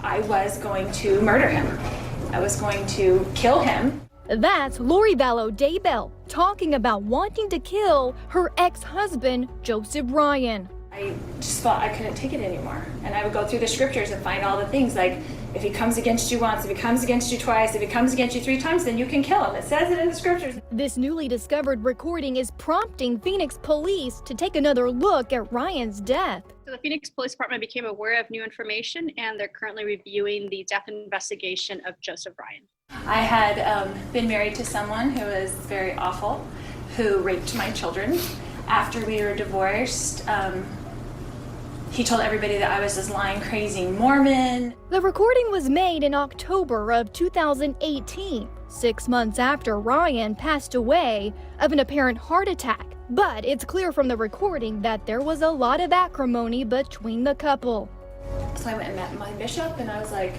I was going to murder him. I was going to kill him. That's Lori Vallow Daybell talking about wanting to kill her ex-husband, Joseph Ryan. I just felt I couldn't take it anymore. And I would go through the scriptures and find all the things like, if he comes against you once, if he comes against you twice, if he comes against you 3 times, then you can kill him. It says it in the scriptures. This newly discovered recording is prompting Phoenix police to take another look at Ryan's death. So the Phoenix Police Department became aware of new information, and they're currently reviewing the death investigation of Joseph Ryan. I had been married to someone who was very awful, who raped my children. After we were divorced, he told everybody that I was this lying, crazy Mormon. The recording was made in October of 2018, 6 months after Ryan passed away of an apparent heart attack. But it's clear from the recording that there was a lot of acrimony between the couple. So I went and met my bishop, and I was like,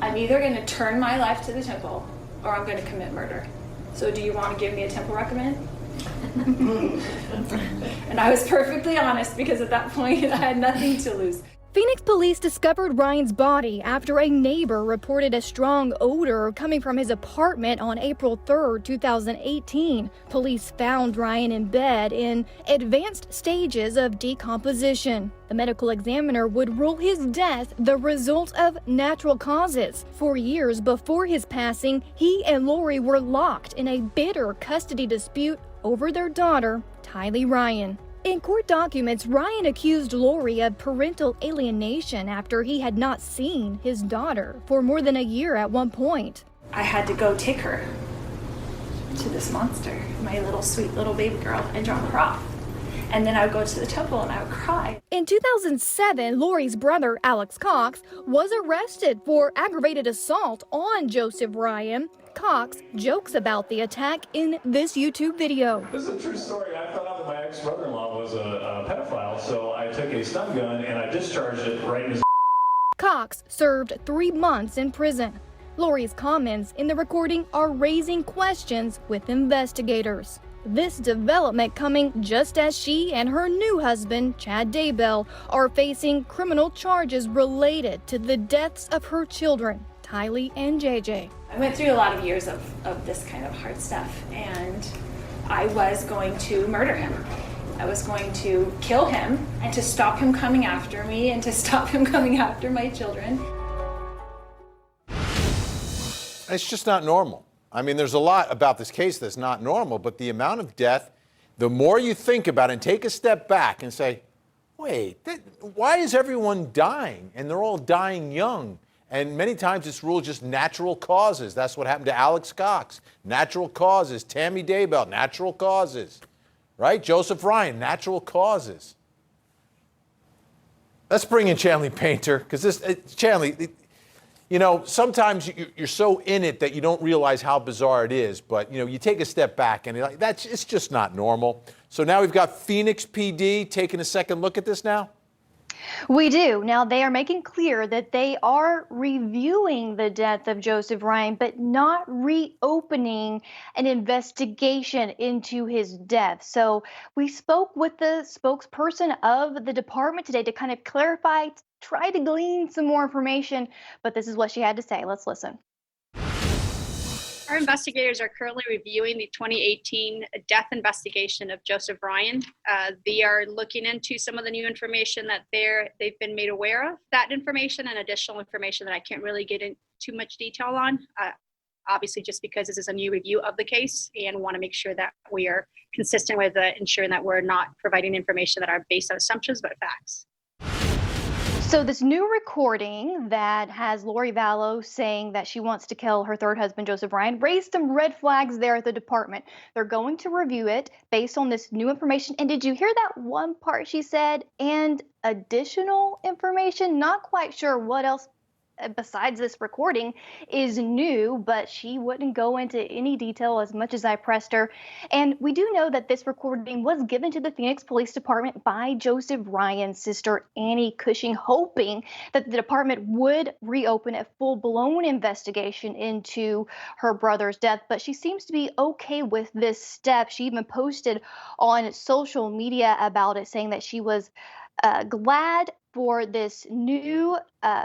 I'm either going to turn my life to the temple or I'm going to commit murder. So do you want to give me a temple recommend? And I was perfectly honest because at that point I had nothing to lose. Phoenix police discovered Ryan's body after a neighbor reported a strong odor coming from his apartment on April 3rd, 2018. Police found Ryan in bed in advanced stages of decomposition. The medical examiner would rule his death the result of natural causes. For years before his passing, he and Lori were locked in a bitter custody dispute over their daughter, Tylee Ryan. In court documents, Ryan accused Lori of parental alienation after he had not seen his daughter for more than a year at one point. I had to go take her to this monster, my little sweet little baby girl, and drop her off. And then I would go to the temple and I would cry. In 2007, Lori's brother, Alex Cox, was arrested for aggravated assault on Joseph Ryan. Cox jokes about the attack in this YouTube video. This is a true story. I found out that my ex-brother-in-law was a pedophile, so I took a stun gun and I discharged it right in his. Cox served 3 months in prison. Lori's comments in the recording are raising questions with investigators. This development coming just as she and her new husband, Chad Daybell, are facing criminal charges related to the deaths of her children, Tylee and JJ. I went through a lot of years of this kind of hard stuff, and I was going to murder him. I was going to kill him, and to stop him coming after me, and to stop him coming after my children. It's just not normal. I mean, there's a lot about this case that's not normal, but the amount of death, the more you think about it and take a step back and say, wait, why is everyone dying? And they're all dying young. And many times it's ruled just natural causes. That's what happened to Alex Cox. Natural causes. Tammy Daybell, natural causes. Right? Joseph Ryan, natural causes. Let's bring in Chanley Painter, because Chanley, you know, sometimes you're so in it that you don't realize how bizarre it is. But, you know, you take a step back and it's just not normal. So now we've got Phoenix PD taking a second look at this now. We do. Now, they are making clear that they are reviewing the death of Joseph Ryan, but not reopening an investigation into his death. So we spoke with the spokesperson of the department today to kind of clarify, try to glean some more information, but this is what she had to say. Let's listen. Our investigators are currently reviewing the 2018 death investigation of Joseph Ryan. They are looking into some of the new information that they've been made aware of. That information and additional information that I can't really get into too much detail on, obviously just because this is a new review of the case and want to make sure that we are consistent with ensuring that we're not providing information that are based on assumptions but facts. So this new recording that has Lori Vallow saying that she wants to kill her third husband, Joseph Ryan, raised some red flags there at the department. They're going to review it based on this new information. And did you hear that one part she said, and additional information? Not quite sure what else besides this recording is new, but she wouldn't go into any detail as much as I pressed her. And we do know that this recording was given to the Phoenix Police Department by Joseph Ryan's sister, Annie Cushing, hoping that the department would reopen a full-blown investigation into her brother's death. But she seems to be okay with this step. She even posted on social media about it, saying that she was glad for this new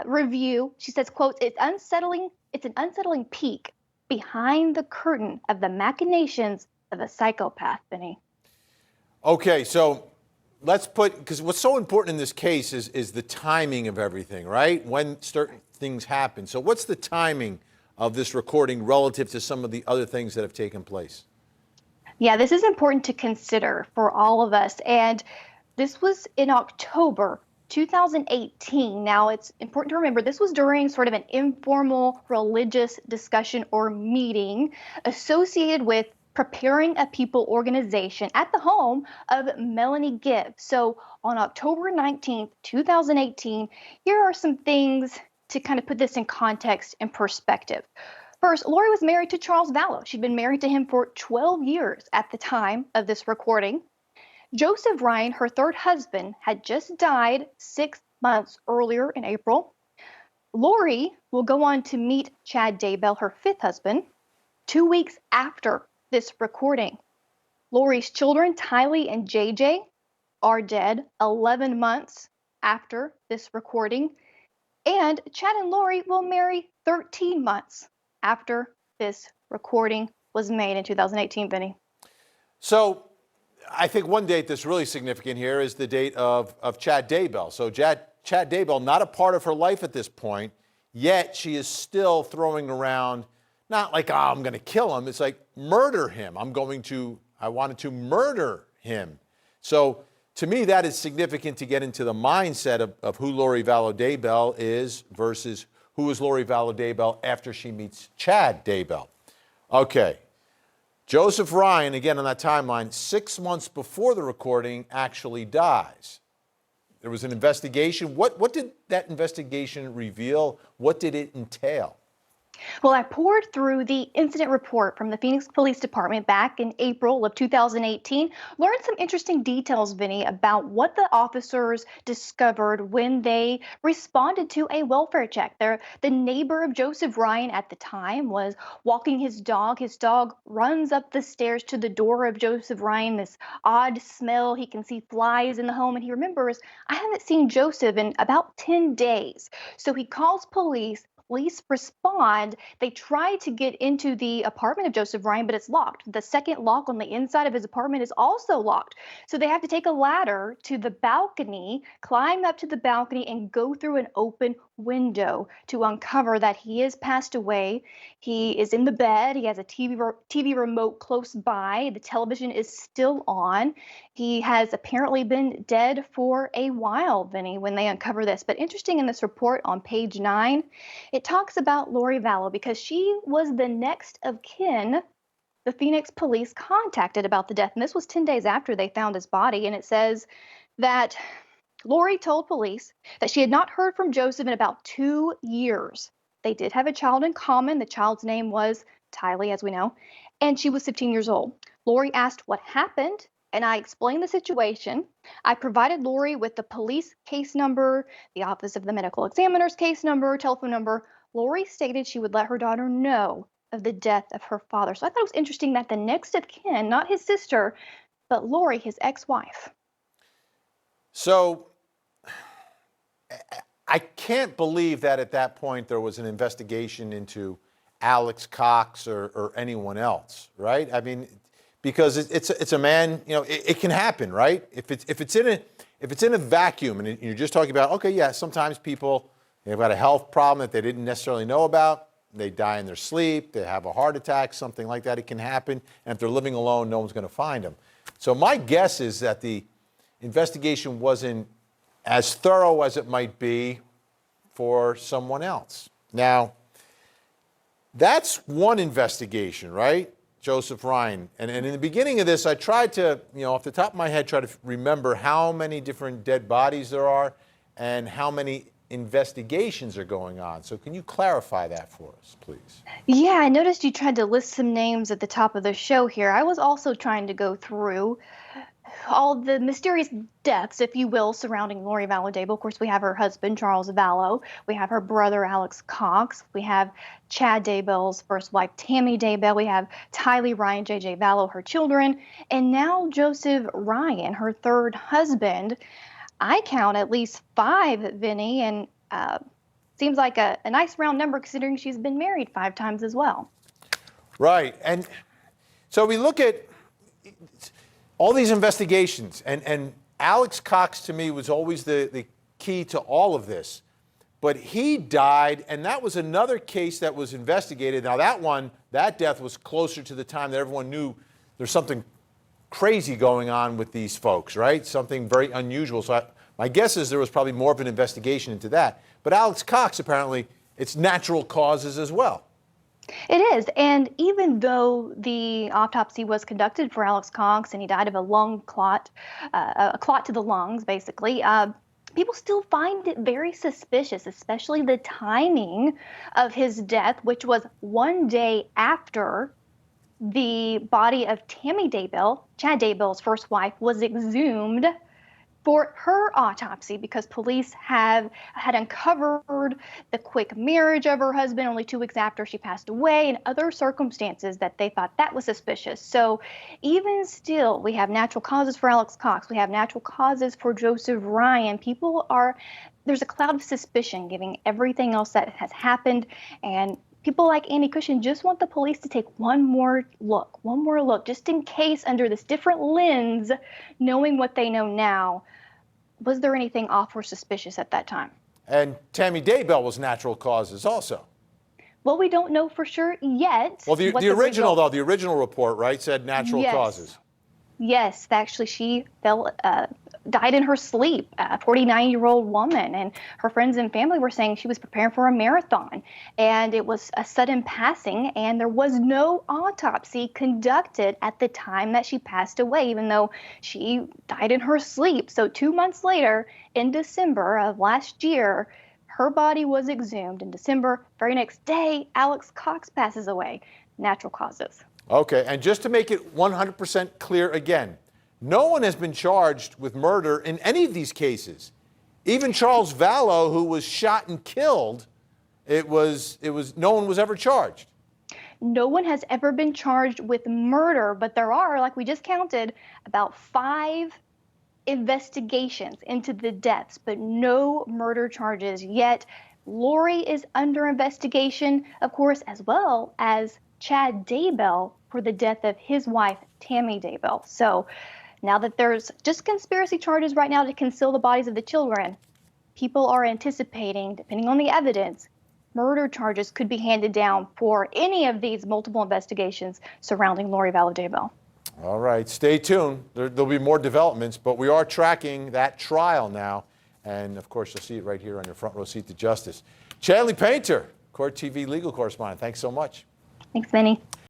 review. She says, quote, it's an unsettling peek behind the curtain of the machinations of a psychopath, Benny. Okay, so because what's so important in this case is the timing of everything, right? When certain things happen. So what's the timing of this recording relative to some of the other things that have taken place? Yeah, this is important to consider for all of us. And this was in October 2018. Now, it's important to remember this was during sort of an informal religious discussion or meeting associated with preparing a people organization at the home of Melanie Gibb. So on October 19th, 2018, here are some things to kind of put this in context and perspective. First, Lori was married to Charles Vallow. She'd been married to him for 12 years at the time of this recording. Joseph Ryan, her third husband, had just died 6 months earlier in April. Lori will go on to meet Chad Daybell, her fifth husband, 2 weeks after this recording. Lori's children, Tylee and JJ, are dead 11 months after this recording. And Chad and Lori will marry 13 months after this recording was made in 2018, Vinny. So I think one date that's really significant here is the date of Chad Daybell. So Chad Daybell, not a part of her life at this point, yet she is still throwing around, not like, oh, I'm going to kill him. It's like, murder him. I wanted to murder him. So to me, that is significant to get into the mindset of who Lori Vallow Daybell is versus who is Lori Vallow Daybell after she meets Chad Daybell. Okay. Joseph Ryan, again on that timeline, 6 months before the recording, actually dies. There was an investigation. What did that investigation reveal? What did it entail? Well, I poured through the incident report from the Phoenix Police Department back in April of 2018, learned some interesting details, Vinny, about what the officers discovered when they responded to a welfare check. The neighbor of Joseph Ryan at the time was walking his dog. His dog runs up the stairs to the door of Joseph Ryan, this odd smell. He can see flies in the home, and he remembers, I haven't seen Joseph in about 10 days. So he calls police. Police respond. They try to get into the apartment of Joseph Ryan, but it's locked. The second lock on the inside of his apartment is also locked. So they have to take a ladder to the balcony, climb up to the balcony, and go through an open window to uncover that he is passed away. He is in the bed. He has a TV remote close by. The television is still on. He has apparently been dead for a while, Vinny, when they uncover this. But interesting in this report on page 9, it talks about Lori Vallow because she was the next of kin the Phoenix police contacted about the death. And this was 10 days after they found his body. And it says that Lori told police that she had not heard from Joseph in about 2 years. They did have a child in common. The child's name was Tylee, as we know, and she was 15 years old. Lori asked what happened, and I explained the situation. I provided Lori with the police case number, the Office of the Medical Examiner's case number, telephone number. Lori stated she would let her daughter know of the death of her father. So I thought it was interesting that the next of kin, not his sister, but Lori, his ex-wife. So I can't believe that at that point there was an investigation into Alex Cox or anyone else, right? I mean, because it's a man, it can happen, right? If it's in a vacuum and you're just talking about, okay, yeah, sometimes people, they've got a health problem that they didn't necessarily know about. They die in their sleep, they have a heart attack, something like that. It can happen. And if they're living alone, no one's going to find them. So my guess is that the investigation wasn't as thorough as it might be for someone else. Now, that's one investigation, right? Joseph Ryan. And in the beginning of this, I tried to, off the top of my head, try to remember how many different dead bodies there are and how many investigations are going on. So can you clarify that for us, please? Yeah, I noticed you tried to list some names at the top of the show here. I was also trying to go through all the mysterious deaths, if you will, surrounding Lori Vallow Daybell. Of course, we have her husband, Charles Vallow. We have her brother, Alex Cox. We have Chad Daybell's first wife, Tammy Daybell. We have Tylee Ryan, JJ Vallow, her children. And now Joseph Ryan, her third husband. I count at least 5, Vinny, and seems like a nice round number considering she's been married 5 times as well. Right. And so we look at all these investigations, and Alex Cox to me was always the key to all of this. But he died, and that was another case that was investigated. Now that death was closer to the time that everyone knew there's something crazy going on with these folks, right? Something very unusual. So my guess is there was probably more of an investigation into that. But Alex Cox, apparently, it's natural causes as well. It is. And even though the autopsy was conducted for Alex Cox and he died of a lung clot, a clot to the lungs, basically, people still find it very suspicious, especially the timing of his death, which was 1 day after the body of Tammy Daybell, Chad Daybell's first wife, was exhumed for her autopsy because police had uncovered the quick marriage of her husband only 2 weeks after she passed away and other circumstances that they thought that was suspicious. So even still, we have natural causes for Alex Cox. We have natural causes for Joseph Ryan. There's a cloud of suspicion given everything else that has happened, and people like Andy Cushion just want the police to take one more look, just in case under this different lens, knowing what they know now. Was there anything off or suspicious at that time? And Tammy Daybell was natural causes also. Well, we don't know for sure yet. Well, the original report, right, said natural causes. Yes, actually, she died in her sleep, a 49-year-old woman, and her friends and family were saying she was preparing for a marathon, and it was a sudden passing, and there was no autopsy conducted at the time that she passed away, even though she died in her sleep. So 2 months later, in December of last year, her body was exhumed. In December, very next day, Alex Cox passes away. Natural causes. Okay, and just to make it 100% clear again, no one has been charged with murder in any of these cases. Even Charles Vallow, who was shot and killed, no one was ever charged. No one has ever been charged with murder, but there are, like we just counted, about 5 investigations into the deaths, but no murder charges yet. Lori is under investigation, of course, as well as Chad Daybell for the death of his wife, Tammy Daybell. So now that there's just conspiracy charges right now to conceal the bodies of the children, people are anticipating, depending on the evidence, murder charges could be handed down for any of these multiple investigations surrounding Lori Vallow Daybell. All right, stay tuned. There'll be more developments, but we are tracking that trial now. And of course, you'll see it right here on your front row seat to justice. Chanley Painter, Court TV legal correspondent. Thanks so much. Thanks, Vinny.